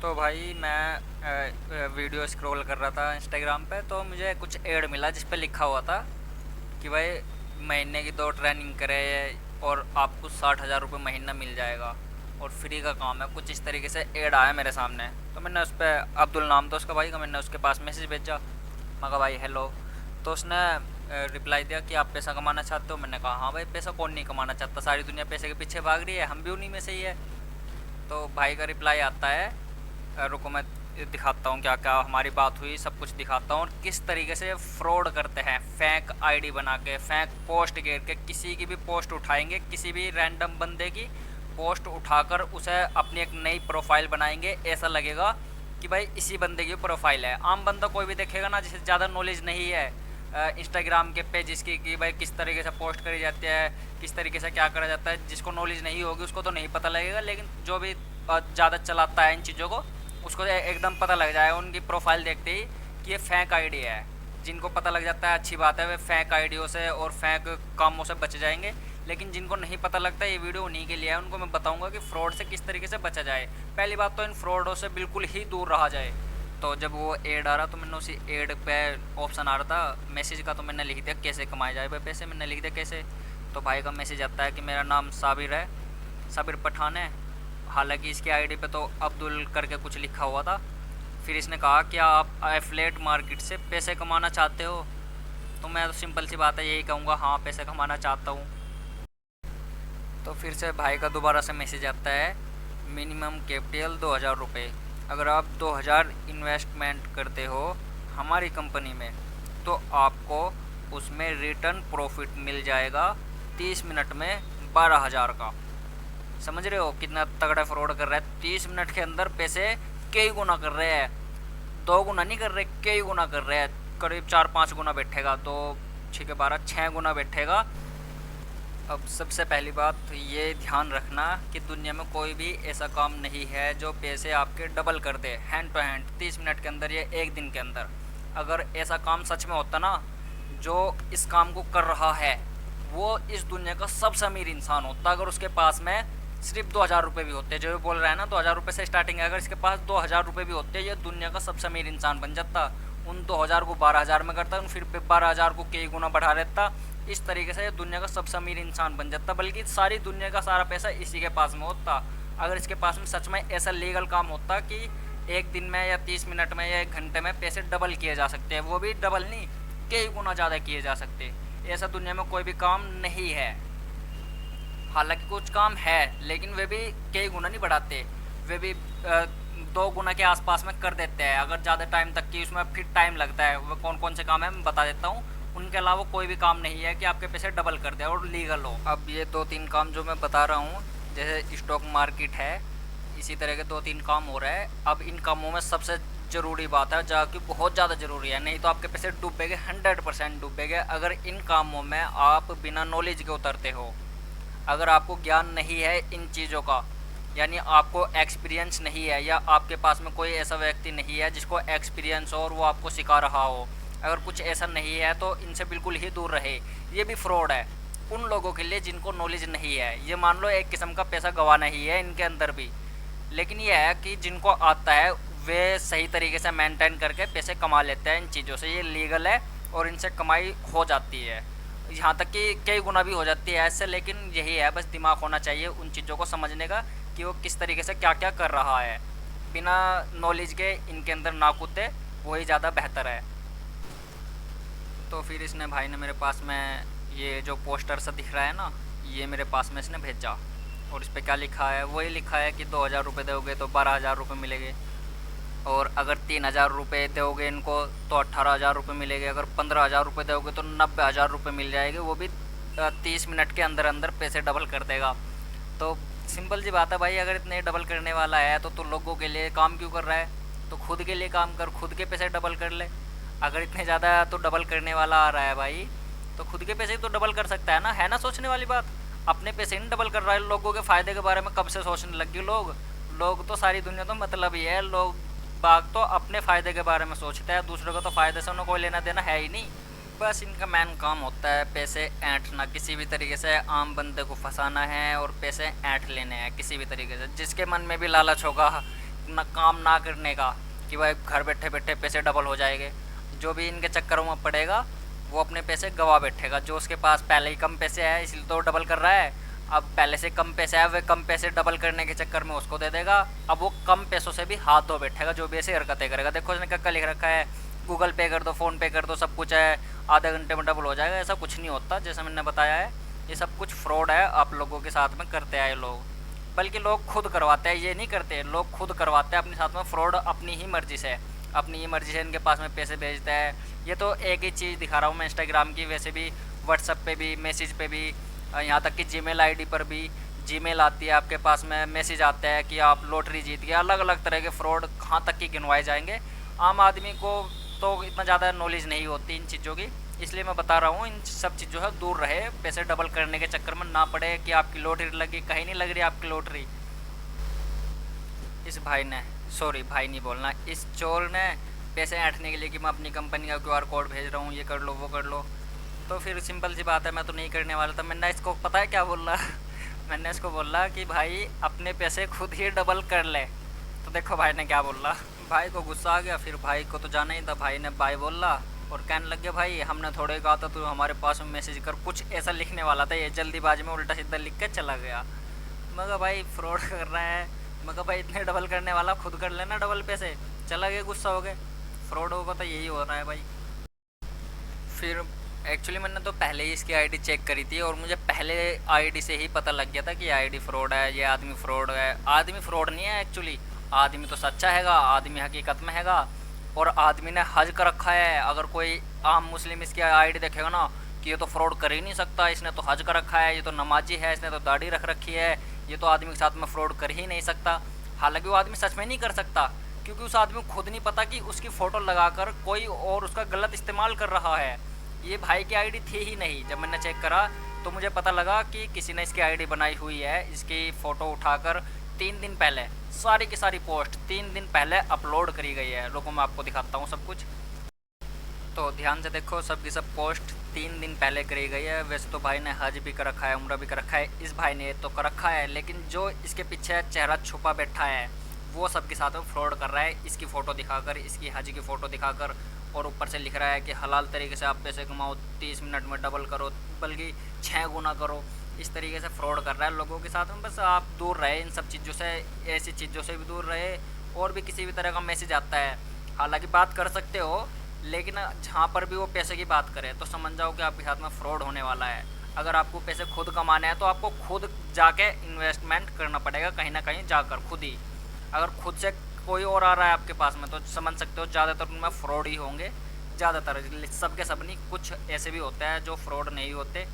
तो भाई मैं वीडियो स्क्रॉल कर रहा था इंस्टाग्राम पे, तो मुझे कुछ ऐड मिला जिस पे लिखा हुआ था कि भाई महीने की 2 ट्रेनिंग करे और आपको 60,000 रुपये महीना मिल जाएगा और फ्री का काम है। कुछ इस तरीके से ऐड आया मेरे सामने, तो मैंने उस पर, अब्दुल नाम था उसका भाई का, मैंने उसके पास मैसेज भेजा। मैं कहा भाई हेलो। तो उसने रिप्लाई दिया कि आप पैसा कमाना चाहते हो। मैंने कहा हाँ भाई, पैसा कौन नहीं कमाना चाहता, सारी दुनिया पैसे के पीछे भाग रही है, हम भी उन्हीं में से ही है। तो भाई का रिप्लाई आता है, रुको मैं दिखाता हूँ क्या क्या हमारी बात हुई, सब कुछ दिखाता हूँ और किस तरीके से फ्रॉड करते हैं। फेक आईडी बना के, फेक पोस्ट गिर के, किसी की भी पोस्ट उठाएंगे, किसी भी रैंडम बंदे की पोस्ट उठाकर उसे अपनी एक नई प्रोफाइल बनाएंगे। ऐसा लगेगा कि भाई इसी बंदे की प्रोफाइल है। आम बंदा कोई भी देखेगा ना, जिसे ज़्यादा नॉलेज नहीं है इंस्टाग्राम के पेज की कि भाई किस तरीके से पोस्ट करी जाती है, किस तरीके से क्या करा जाता है, जिसको नॉलेज नहीं होगी उसको तो नहीं पता लगेगा। लेकिन जो भी ज़्यादा चलाता है इन चीज़ों को, उसको एकदम पता लग जाएगा उनकी प्रोफाइल देखते ही कि ये फेक आईडी है। जिनको पता लग जाता है अच्छी बात है, वे फेक आईडियों से और फेक कामों से बच जाएंगे। लेकिन जिनको नहीं पता लगता, ये वीडियो उन्हीं के लिए है। उनको मैं बताऊंगा कि फ्रॉड से किस तरीके से बचा जाए। पहली बात तो इन फ्रॉडों से बिल्कुल ही दूर रहा जाए। तो जब वो ऐड आ रहा, तो मैंने उसी ऐड पे ऑप्शन आ रहा था मैसेज का, तो मैंने लिख दिया कैसे कमाए जाए भाई पैसे। मैंने लिख दिया कैसे, तो भाई का मैसेज आता है कि मेरा नाम साबिर है, साबिर पठान है। हालांकि इसकी आईडी पे तो अब्दुल करके कुछ लिखा हुआ था। फिर इसने कहा क्या आप एफिलिएट मार्केट से पैसे कमाना चाहते हो। तो मैं तो सिंपल सी बात है यही कहूँगा, हाँ पैसे कमाना चाहता हूँ। तो फिर से भाई का दोबारा से मैसेज आता है, मिनिमम कैपिटल 2,000 रुपये। अगर आप 2,000 इन्वेस्टमेंट करते हो हमारी कंपनी में, तो आपको उसमें रिटर्न प्रॉफिट मिल जाएगा 30 मिनट में 12,000 का। समझ रहे हो कितना तगड़ा फ्रॉड कर रहा है। 30 मिनट के अंदर पैसे कई गुना कर रहे हैं, 2 गुना नहीं कर रहे, कई गुना कर रहे हैं। करीब 4-5 गुना बैठेगा, तो 6 के 12, 6 गुना बैठेगा। अब सबसे पहली बात ये ध्यान रखना कि दुनिया में कोई भी ऐसा काम नहीं है जो पैसे आपके डबल कर दे हैंड टू हैंड 30 मिनट के अंदर या एक दिन के अंदर। अगर ऐसा काम सच में होता ना, जो इस काम को कर रहा है वो इस दुनिया का सबसे अमीर इंसान होता। अगर उसके पास में सिर्फ 2,000 रुपये भी होते, जो बोल रहा है ना 2,000 रुपये से स्टार्टिंग है, अगर इसके पास 2,000 रुपये भी होते, ये दुनिया का सबसे अमीर इंसान बन जाता। उन 2,000 को 12,000 में करता, फिर 12,000 को कई गुना बढ़ा देता। इस तरीके से ये दुनिया का सबसे अमीर इंसान बन जाता, बल्कि सारी दुनिया का सारा पैसा इसी के पास में होता। अगर इसके पास में सच में ऐसा लीगल काम होता कि एक दिन में या 30 मिनट में या एक घंटे में पैसे डबल किए जा सकते हैं, वो भी डबल नहीं, कई गुना ज़्यादा किए जा सकते। ऐसा दुनिया में कोई भी काम नहीं है। हालांकि कुछ काम है, लेकिन वे भी कई गुना नहीं बढ़ाते, वे भी 2 गुना के आसपास में कर देते हैं। अगर ज़्यादा टाइम तक की उसमें फिर टाइम लगता है। वो कौन कौन से काम है मैं बता देता हूँ। उनके अलावा कोई भी काम नहीं है कि आपके पैसे डबल कर दे और लीगल हो। अब ये 2-3 काम जो मैं बता रहा हूँ, जैसे स्टॉक मार्केट है, इसी तरह के 2-3 काम हो रहा है। अब इन कामों में सबसे ज़रूरी बात है, जो कि बहुत ज़्यादा ज़रूरी है, नहीं तो आपके पैसे डूबेंगे, 100% डूबेंगे अगर इन कामों में आप बिना नॉलेज के उतरते हो। अगर आपको ज्ञान नहीं है इन चीज़ों का, यानी आपको एक्सपीरियंस नहीं है, या आपके पास में कोई ऐसा व्यक्ति नहीं है जिसको एक्सपीरियंस हो और वो आपको सिखा रहा हो, अगर कुछ ऐसा नहीं है तो इनसे बिल्कुल ही दूर रहे। ये भी फ्रॉड है उन लोगों के लिए जिनको नॉलेज नहीं है। ये मान लो एक किस्म का पैसा गंवाना ही है इनके अंदर भी। लेकिन ये है कि जिनको आता है वे सही तरीके से मेंटेन करके पैसे कमा लेते हैं इन चीज़ों से। ये लीगल है और इनसे कमाई हो जाती है, यहाँ तक कि कई गुना भी हो जाती है ऐसे। लेकिन यही है, बस दिमाग होना चाहिए उन चीज़ों को समझने का कि वो किस तरीके से क्या क्या कर रहा है। बिना नॉलेज के इनके अंदर ना कूदे, वही ज़्यादा बेहतर है। तो फिर इसने भाई ने मेरे पास में ये जो पोस्टर सा दिख रहा है ना, ये मेरे पास में इसने भेजा, और इस पर क्या लिखा है, वही लिखा है कि 2,000 रुपये दोगे तो 12,000 रुपये मिलेंगे, और अगर 3,000 रुपये दोगे इनको तो 18,000 रुपये मिलेंगे, अगर 15,000 रुपये दोगे तो 90,000 रुपये मिल जाएंगे। वो भी 30 मिनट के अंदर अंदर पैसे डबल कर देगा। तो सिंपल सी बात है भाई, अगर इतने डबल करने वाला है तो लोगों के लिए काम क्यों कर रहा है। तो खुद के लिए काम कर, खुद के पैसे डबल कर ले। अगर इतने ज़्यादा तो डबल करने वाला आ रहा है भाई, तो खुद के पैसे तो डबल कर सकता है ना सोचने वाली बात। अपने पैसे नहीं डबल कर रहा है, लोगों के फ़ायदे के बारे में कब से सोचने लग गए लोग तो सारी दुनिया तो मतलब ही है, लोग बाग तो अपने फ़ायदे के बारे में सोचते हैं, दूसरों को तो फ़ायदे से उन्हें कोई लेना देना है ही नहीं। बस इनका मेन काम होता है पैसे ऐंठना, किसी भी तरीके से आम बंदे को फंसाना है और पैसे ऐंठ लेने हैं किसी भी तरीके से। जिसके मन में भी लालच होगा ना काम ना करने का कि भाई घर बैठे बैठे पैसे डबल हो जाएंगे। जो भी इनके चक्करों में पड़ेगा वो अपने पैसे गवा बैठेगा। जो उसके पास पहले ही कम पैसे आए इसलिए तो डबल कर रहा है, अब पहले से कम पैसे आए वे कम पैसे डबल करने के चक्कर में उसको दे देगा। अब वो कम पैसों से भी हाथ धो बैठेगा जो भी ऐसी हरकतें करेगा। देखो उसने क्या लिख रखा है, गूगल पे कर दो, फ़ोन पे कर दो, सब कुछ है, आधे घंटे में डबल हो जाएगा। ऐसा कुछ नहीं होता, जैसा मैंने बताया है ये सब कुछ फ्रॉड है, आप लोगों के साथ में करते आए लोग। बल्कि लोग खुद करवाते हैं, ये नहीं करते, लोग खुद करवाते हैं अपने साथ में फ्रॉड अपनी ही मर्जी से। अपनी ही मर्जी से इनके पास में पैसे भेजता है। ये तो एक ही चीज़ दिखा रहा हूँ मैं इंस्टाग्राम की, वैसे भी व्हाट्सएप पे भी, मैसेज पे भी, यहाँ तक कि जीमेल आईडी पर भी जीमेल आती है आपके पास में, मैसेज आता है कि आप लॉटरी जीत गए। अलग अलग तरह के फ्रॉड कहाँ तक की गिनवाए जाएंगे। आम आदमी को तो इतना ज़्यादा नॉलेज नहीं होती इन चीज़ों की, इसलिए मैं बता रहा हूँ इन सब चीज़ों से दूर रहे, पैसे डबल करने के चक्कर में ना पड़े कि आपकी लॉटरी लगी, कहीं नहीं लग रही आपकी लॉटरी। इस भाई ने, सॉरी भाई नहीं बोलना, इस चोर ने पैसे ऐंठने के लिए कि मैं अपनी कंपनी का QR कोड भेज रहा हूँ, ये कर लो वो कर लो, तो फिर सिंपल सी बात है मैं तो नहीं करने वाला था। मैंने इसको पता है क्या बोला मैंने इसको बोला कि भाई अपने पैसे खुद ही डबल कर ले। तो देखो भाई ने क्या बोला, भाई को गुस्सा आ गया, फिर भाई को तो जाना ही था, भाई ने बाय बोला और कहने लग गया भाई हमने थोड़े कहा था तू हमारे पास में मैसेज कर, कुछ ऐसा लिखने वाला था, ये जल्दीबाजी में उल्टा सीधा लिख के चला गया। मैं कहा भाई फ्रॉड कर रहा है, मैं कहा भाई इतने डबल करने वाला खुद कर लेना डबल पैसे। चला गया, गुस्सा हो गए। फ्रॉड होगा तो यही हो रहा है भाई। फिर एक्चुअली मैंने तो पहले ही इसकी आईडी चेक करी थी और मुझे पहले आईडी से ही पता लग गया था कि आईडी फ्रॉड है, ये आदमी फ्रॉड है। आदमी फ्रॉड नहीं है एक्चुअली, आदमी तो सच्चा हैगा, आदमी हकीकत में हैगा और आदमी ने हज कर रखा है। अगर कोई आम मुस्लिम इसकी आईडी देखेगा ना कि ये तो फ्रॉड कर ही नहीं सकता, इसने तो हज कर रखा है, ये तो नमाजी है, इसने तो दाढ़ी रख रखी है, ये तो आदमी के साथ में फ्रॉड कर ही नहीं सकता। हालांकि वो आदमी सच में नहीं कर सकता, क्योंकि उस आदमी को खुद नहीं पता कि उसकी फ़ोटो लगाकर कोई और उसका गलत इस्तेमाल कर रहा है। ये भाई की आईडी थी ही नहीं। जब मैंने चेक करा तो मुझे पता लगा कि किसी ने इसकी आईडी बनाई हुई है। इसकी फ़ोटो उठाकर 3 दिन पहले सारी की सारी पोस्ट 3 दिन पहले अपलोड करी गई है। लोगों मैं आपको दिखाता हूँ सब कुछ, तो ध्यान से देखो, सब की सब पोस्ट 3 दिन पहले करी गई है। वैसे तो भाई ने हज भी कर रखा है, उम्रा भी कर रखा है, इस भाई ने तो कर रखा है, लेकिन जो इसके पीछे चेहरा छुपा बैठा है वो सबके साथ में फ्रॉड कर रहा है। इसकी फ़ोटो दिखाकर, इसकी हज की फ़ोटो दिखाकर और ऊपर से लिख रहा है कि हलाल तरीके से आप पैसे कमाओ, 30 मिनट में डबल करो, बल्कि 6 गुना करो। इस तरीके से फ्रॉड कर रहा है लोगों के साथ में। बस आप दूर रहे इन सब चीज़ों से, ऐसी चीज़ों से भी दूर रहे। और भी किसी भी तरह का मैसेज आता है, हालांकि बात कर सकते हो, लेकिन जहाँ पर भी वो पैसे की बात करे तो समझ जाओ कि आपके साथ में फ्रॉड होने वाला है। अगर आपको पैसे खुद कमाने हैं तो आपको खुद जाके इन्वेस्टमेंट करना पड़ेगा कहीं ना कहीं जाकर, खुद ही। अगर खुद से कोई और आ रहा है आपके पास में तो समझ सकते हो ज़्यादातर उनमें फ्रॉड ही होंगे। ज़्यादातर, सबके सब नहीं, कुछ ऐसे भी होते हैं जो फ्रॉड नहीं होते।